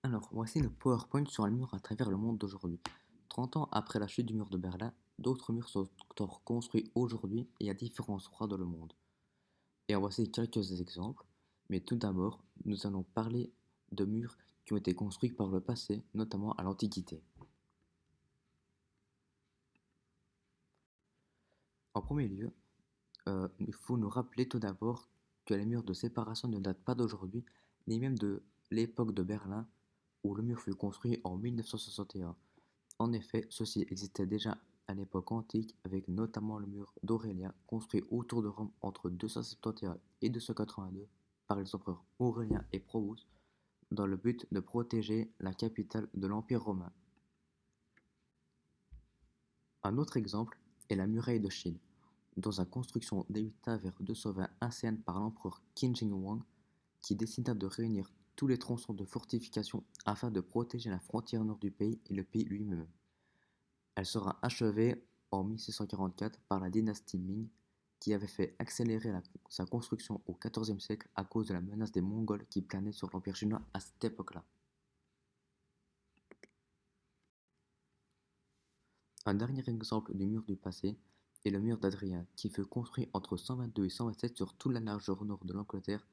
Alors, voici le PowerPoint sur un mur à travers le monde d'aujourd'hui. 30 ans après la chute du mur de Berlin, d'autres murs sont encore construits aujourd'hui et à différents endroits dans le monde. Et en voici quelques exemples. Mais tout d'abord, nous allons parler de murs qui ont été construits par le passé, notamment à l'Antiquité. En premier lieu, il faut nous rappeler tout d'abord que les murs de séparation ne datent pas d'aujourd'hui, ni même de l'époque de Berlin, où le mur fut construit en 1961. En effet, ceci existait déjà à l'époque antique, avec notamment le mur d'Aurélien, construit autour de Rome entre 271 et 282 par les empereurs Aurélien et Probus, dans le but de protéger la capitale de l'Empire romain. Un autre exemple est la muraille de Chine, dont sa construction débuta vers 220 ACN par l'empereur Qin Shi Huang, qui décida de réunir tous les tronçons de fortification afin de protéger la frontière nord du pays et le pays lui-même. Elle sera achevée en 1644 par la dynastie Ming, qui avait fait accélérer sa construction au XIVe siècle à cause de la menace des Mongols qui planaient sur l'Empire chinois à cette époque-là. Un dernier exemple du mur du passé est le mur d'Adrien, qui fut construit entre 122 et 127 sur toute la largeur nord de l'Angleterre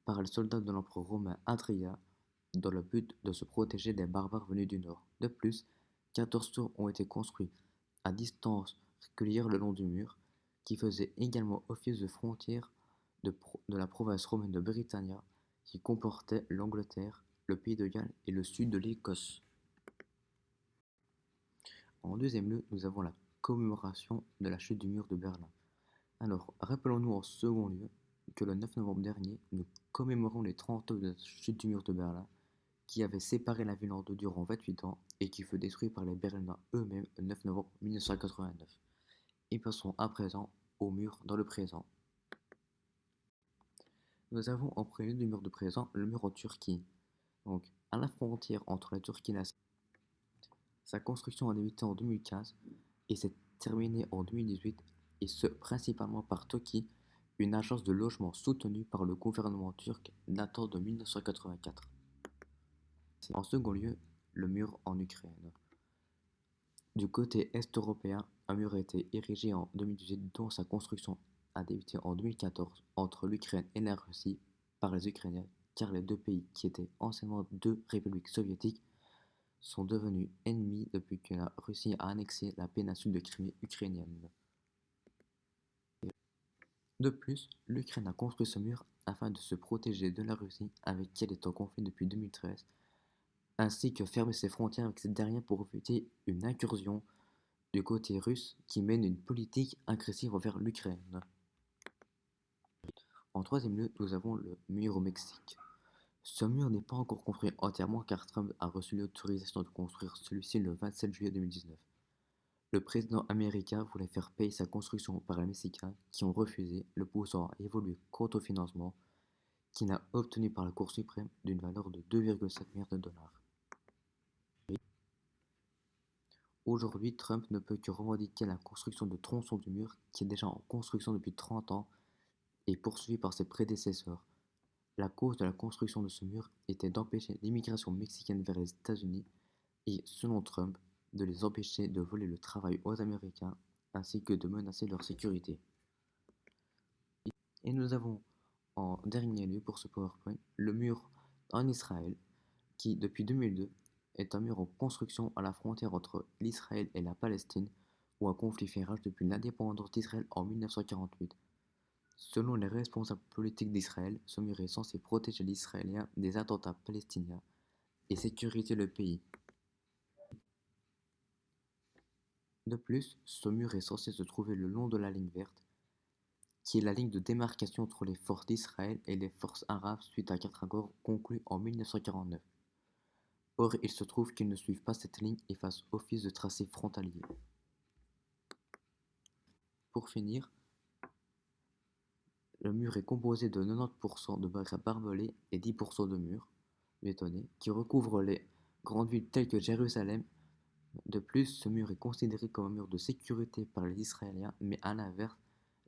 par les soldats de l'empereur romain Hadrien dans le but de se protéger des barbares venus du nord. De plus, 14 tours ont été construits à distance régulière le long du mur, qui faisait également office de frontière de la province romaine de Britannia, qui comportait l'Angleterre, le pays de Galles et le sud de l'Écosse. En deuxième lieu, nous avons la commémoration de la chute du mur de Berlin. Alors, rappelons-nous en second lieu que le 9 novembre dernier, nous commémorons les 30 ans de la chute du mur de Berlin, qui avait séparé la ville en deux durant 28 ans et qui fut détruit par les Berlinois eux-mêmes le 9 novembre 1989. Et passons à présent au mur dans le présent. Nous avons en premier lieu du mur de présent le mur en Turquie. Donc, à la frontière entre la Turquie et la Syrie, sa construction a débuté en 2015 et s'est terminée en 2018, et ce principalement par Toki, une agence de logement soutenue par le gouvernement turc datant de 1984. En second lieu, le mur en Ukraine. Du côté est-européen, un mur a été érigé en 2018 dont sa construction a débuté en 2014 entre l'Ukraine et la Russie par les Ukrainiens, car les deux pays, qui étaient anciennement deux républiques soviétiques, sont devenus ennemis depuis que la Russie a annexé la péninsule de Crimée ukrainienne. De plus, l'Ukraine a construit ce mur afin de se protéger de la Russie, avec qui elle est en conflit depuis 2013, ainsi que fermer ses frontières avec cette dernière pour éviter une incursion du côté russe qui mène une politique agressive envers l'Ukraine. En troisième lieu, nous avons le mur au Mexique. Ce mur n'est pas encore construit entièrement car Trump a reçu l'autorisation de construire celui-ci le 27 juillet 2019. Le président américain voulait faire payer sa construction par les Mexicains qui ont refusé, le poussant à évoluer quant au financement qu'il a obtenu par la Cour suprême d'une valeur de 2,7 milliards de dollars. Aujourd'hui, Trump ne peut que revendiquer la construction de tronçons du mur qui est déjà en construction depuis 30 ans et poursuivi par ses prédécesseurs. La cause de la construction de ce mur était d'empêcher l'immigration mexicaine vers les États-Unis et, selon Trump, de les empêcher de voler le travail aux Américains ainsi que de menacer leur sécurité. Et nous avons en dernier lieu pour ce PowerPoint le mur en Israël qui, depuis 2002, est un mur en construction à la frontière entre l'Israël et la Palestine où un conflit fait rage depuis l'indépendance d'Israël en 1948. Selon les responsables politiques d'Israël, ce mur est censé protéger les Israéliens des attentats palestiniens et sécuriser le pays. De plus, ce mur est censé se trouver le long de la ligne verte, qui est la ligne de démarcation entre les forces d'Israël et les forces arabes suite à quatre accords conclus en 1949. Or, il se trouve qu'ils ne suivent pas cette ligne et fassent office de tracé frontalier. Pour finir, le mur est composé de 90% de briques barbelées et 10% de murs bétonnés qui recouvrent les grandes villes telles que Jérusalem. De plus, ce mur est considéré comme un mur de sécurité par les Israéliens, mais à l'inverse,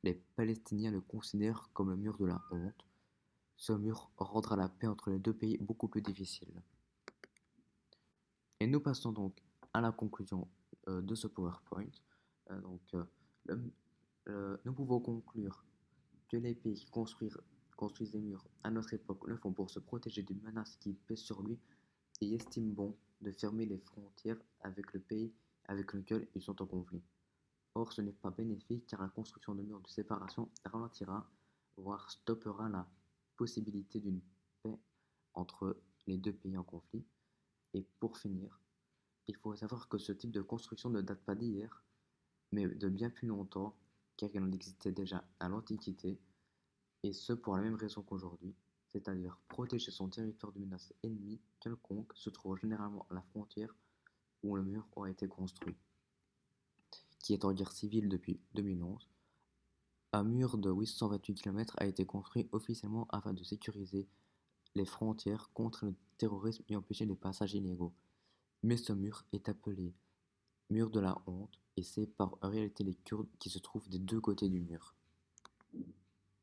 les Palestiniens le considèrent comme le mur de la honte. Ce mur rendra la paix entre les deux pays beaucoup plus difficile. Et nous passons donc à la conclusion de ce PowerPoint. Donc, le- nous pouvons conclure que les pays qui construisent des murs à notre époque le font pour se protéger des menaces qui pèsent sur lui et estiment bon de fermer les frontières avec le pays avec lequel ils sont en conflit. Or, ce n'est pas bénéfique car la construction de murs de séparation ralentira, voire stoppera la possibilité d'une paix entre les deux pays en conflit. Et pour finir, il faut savoir que ce type de construction ne date pas d'hier, mais de bien plus longtemps, car il en existait déjà à l'Antiquité, et ce pour la même raison qu'aujourd'hui, c'est-à-dire protéger son territoire de menaces ennemies quelconques se trouvant généralement à la frontière où le mur aurait été construit, qui est en guerre civile depuis 2011. Un mur de 828 km a été construit officiellement afin de sécuriser les frontières contre le terrorisme et empêcher les passages illégaux. Mais ce mur est appelé mur de la honte et sépare en réalité les Kurdes qui se trouvent des deux côtés du mur.